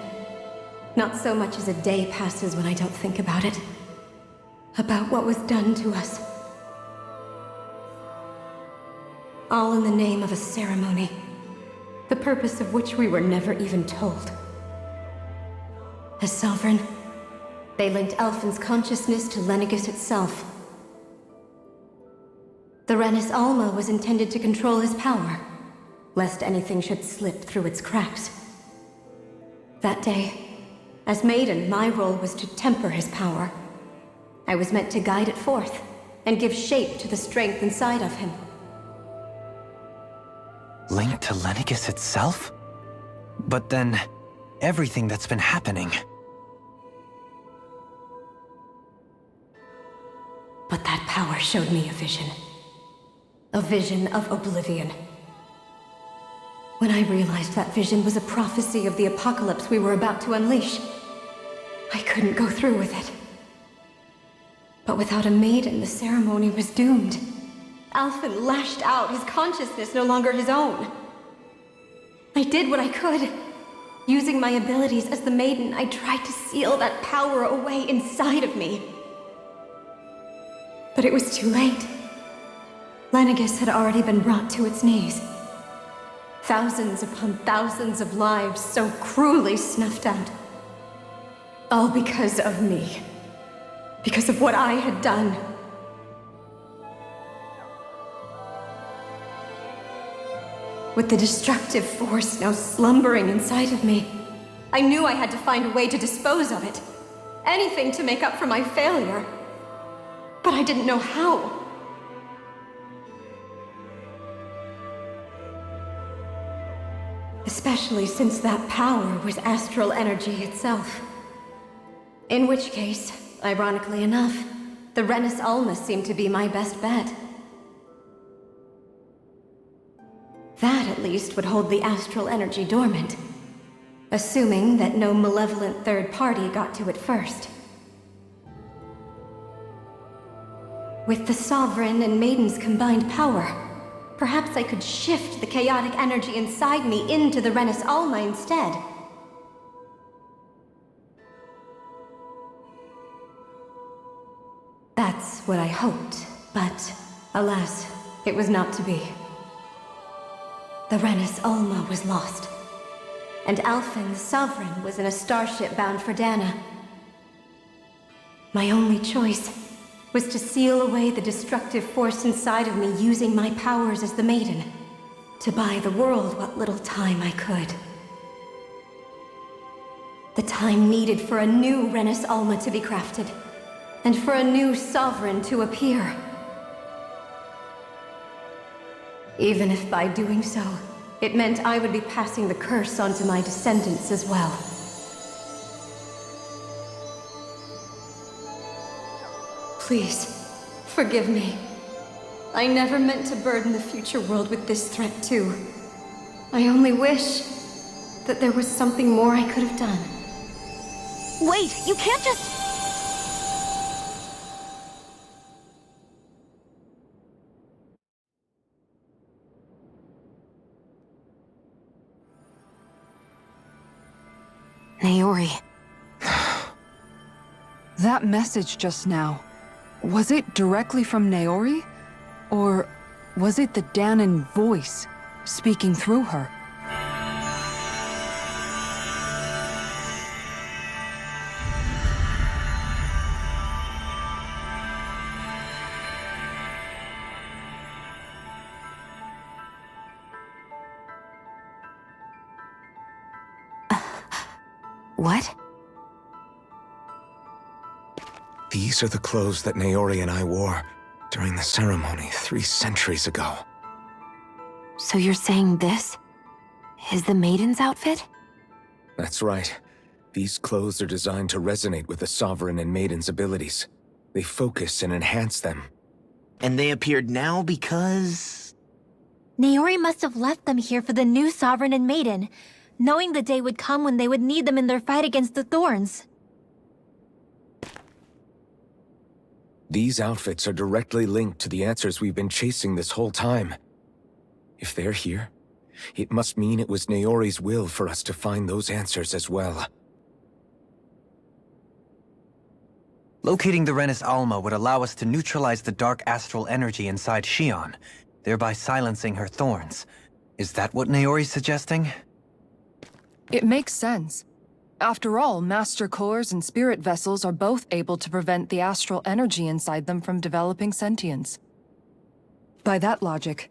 Not so much as a day passes when I don't think about it. About what was done to us. All in the name of a ceremony. The purpose of which we were never even told. As Sovereign, they linked Alphen's consciousness to Lenegus itself. The Renis Alma was intended to control his power, lest anything should slip through its cracks. That day, as Maiden, my role was to temper his power. I was meant to guide it forth, and give shape to the strength inside of him. Linked to Lenegus itself? But then, everything that's been happening... But that power showed me a vision. A vision of oblivion. When I realized that vision was a prophecy of the apocalypse we were about to unleash, I couldn't go through with it. But without a maiden, the ceremony was doomed. Alphen lashed out, his consciousness no longer his own. I did what I could. Using my abilities as the maiden, I tried to seal that power away inside of me. But it was too late. Lenegis had already been brought to its knees. Thousands upon thousands of lives so cruelly snuffed out. All because of me. Because of what I had done. With the destructive force now slumbering inside of me, I knew I had to find a way to dispose of it. Anything to make up for my failure. But I didn't know how. Especially since that power was astral energy itself. In which case, ironically enough, the Renis Alma seemed to be my best bet. That, at least, would hold the astral energy dormant. Assuming that no malevolent third party got to it first. With the Sovereign and Maiden's combined power, perhaps I could shift the chaotic energy inside me into the Renis Alma instead. That's what I hoped, but alas, it was not to be. The Renis Alma was lost, and Alphen the Sovereign was in a starship bound for Dana. My only choice was to seal away the destructive force inside of me using my powers as the Maiden, to buy the world what little time I could. The time needed for a new Renis Alma to be crafted, and for a new Sovereign to appear. Even if by doing so, it meant I would be passing the curse on to my descendants as well. Please, forgive me. I never meant to burden the future world with this threat too. I only wish that there was something more I could have done. Wait, you can't just... Naori. That message just now, was it directly from Naori? Or was it the Danan voice speaking through her? What? These are the clothes that Naori and I wore during the ceremony 3 centuries ago. So you're saying this is the Maiden's outfit? That's right. These clothes are designed to resonate with the Sovereign and Maiden's abilities. They focus and enhance them. And they appeared now because... Naori must have left them here for the new Sovereign and Maiden, knowing the day would come when they would need them in their fight against the Thorns. These outfits are directly linked to the answers we've been chasing this whole time. If they're here, it must mean it was Naori's will for us to find those answers as well. Locating the Renis Alma would allow us to neutralize the dark astral energy inside Shion, thereby silencing her thorns. Is that what Naori's suggesting? It makes sense. After all, Master Cores and Spirit Vessels are both able to prevent the astral energy inside them from developing sentience. By that logic,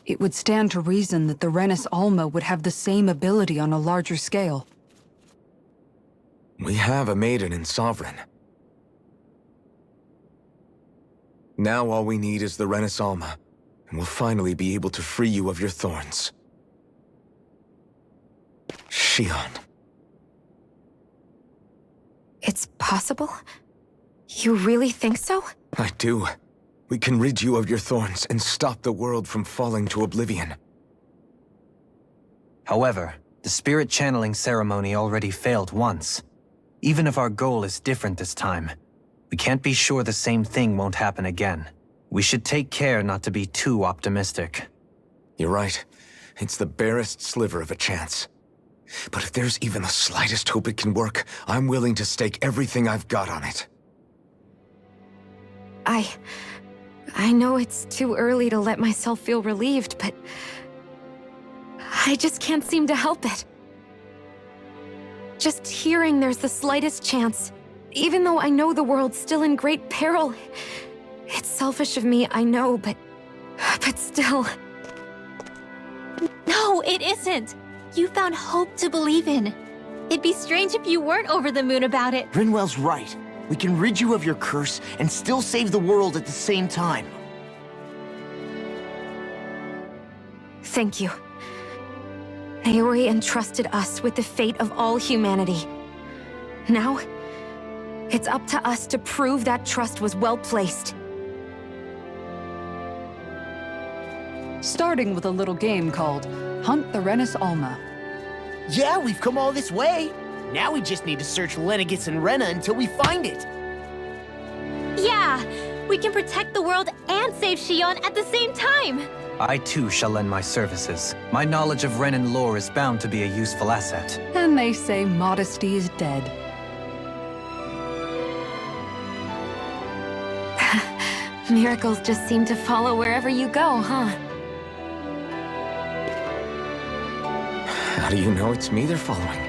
it would stand to reason that the Renis Alma would have the same ability on a larger scale. We have a Maiden and Sovereign. Now all we need is the Renis Alma, and we'll finally be able to free you of your thorns. Shion. It's possible? You really think so? I do. we can rid you of your thorns and stop the world from falling to oblivion. However, the spirit channeling ceremony already failed once. Even if our goal is different this time, we can't be sure the same thing won't happen again. We should take care not to be too optimistic. You're right. It's the barest sliver of a chance. But if there's even the slightest hope it can work, I'm willing to stake everything I've got on it. I know it's too early to let myself feel relieved, but I just can't seem to help it. Just hearing there's the slightest chance, even though I know the world's still in great peril. It's selfish of me, I know, but still. No, it isn't. You found hope to believe in. It'd be strange if you weren't over the moon about it. Rinwell's right. We can rid you of your curse and still save the world at the same time. Thank you. Naori entrusted us with the fate of all humanity. Now, it's up to us to prove that trust was well placed. Starting with a little game called Hunt the Renus Alma. Yeah, we've come all this way. Now we just need to search Lenegis and Rena until we find it. Yeah, we can protect the world and save Shion at the same time. I too shall lend my services. My knowledge of Renan lore is bound to be a useful asset. And they say modesty is dead. Miracles just seem to follow wherever you go, huh? How do you know it's me they're following?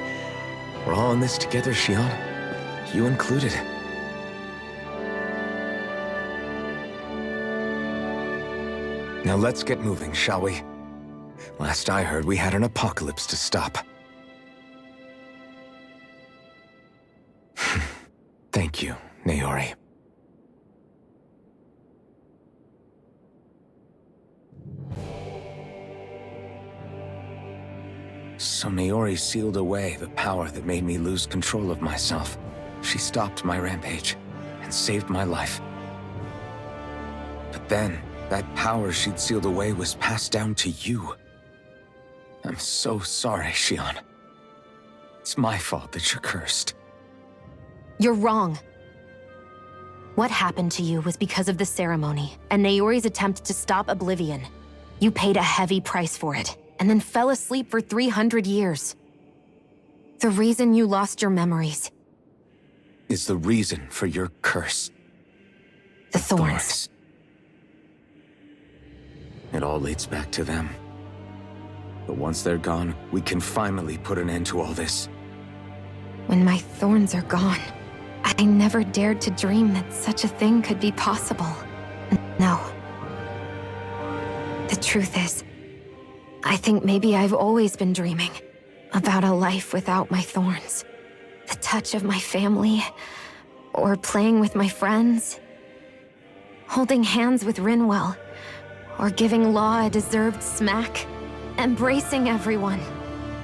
We're all in this together, Shion. You included. Now let's get moving, shall we? Last I heard, we had an apocalypse to stop. Thank you, Naori. So Naori sealed away the power that made me lose control of myself. She stopped my rampage and saved my life. But then, that power she'd sealed away was passed down to you. I'm so sorry, Shion. It's my fault that you're cursed. You're wrong. What happened to you was because of the ceremony and Naori's attempt to stop Oblivion. You paid a heavy price for it, and then fell asleep for 300 years. The reason you lost your memories. Is the reason for your curse. The thorns. It all leads back to them. But once they're gone, we can finally put an end to all this. When my thorns are gone, I never dared to dream that such a thing could be possible. No. The truth is, I think maybe I've always been dreaming about a life without my thorns. The touch of my family, or playing with my friends, holding hands with Rinwell, or giving Law a deserved smack, embracing everyone.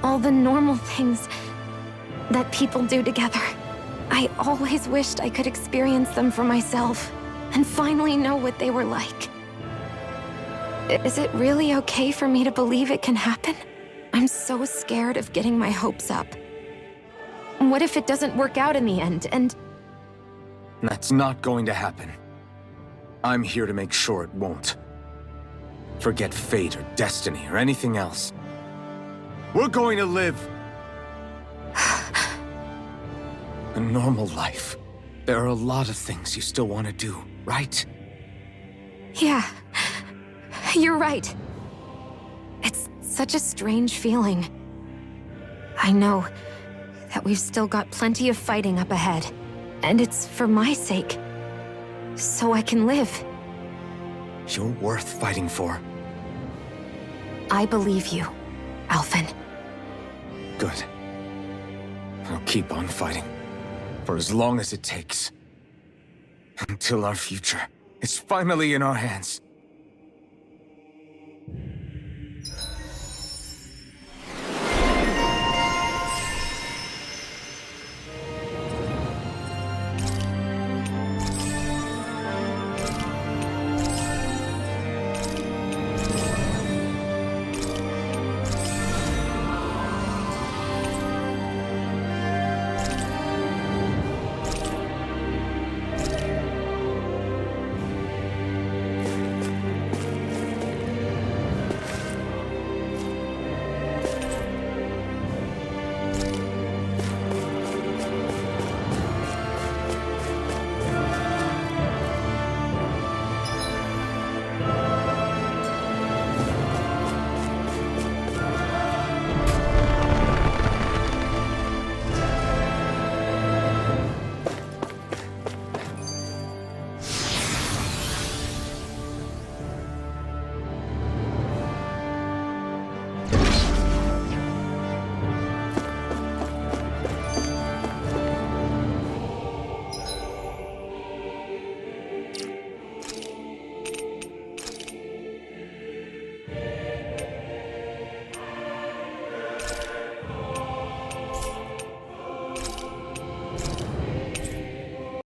All the normal things that people do together. I always wished I could experience them for myself, and finally know what they were like. Is it really okay for me to believe it can happen? I'm so scared of getting my hopes up. What if it doesn't work out in the end, and... That's not going to happen. I'm here to make sure it won't. Forget fate or destiny or anything else. We're going to live a normal life. There are a lot of things you still want to do, right? Yeah, you're right. It's such a strange feeling. I know that we've still got plenty of fighting up ahead, and it's for my sake, so I can live. You're worth fighting for. I believe you, Alphen. Good. I'll keep on fighting. For as long as it takes. Until our future is finally in our hands.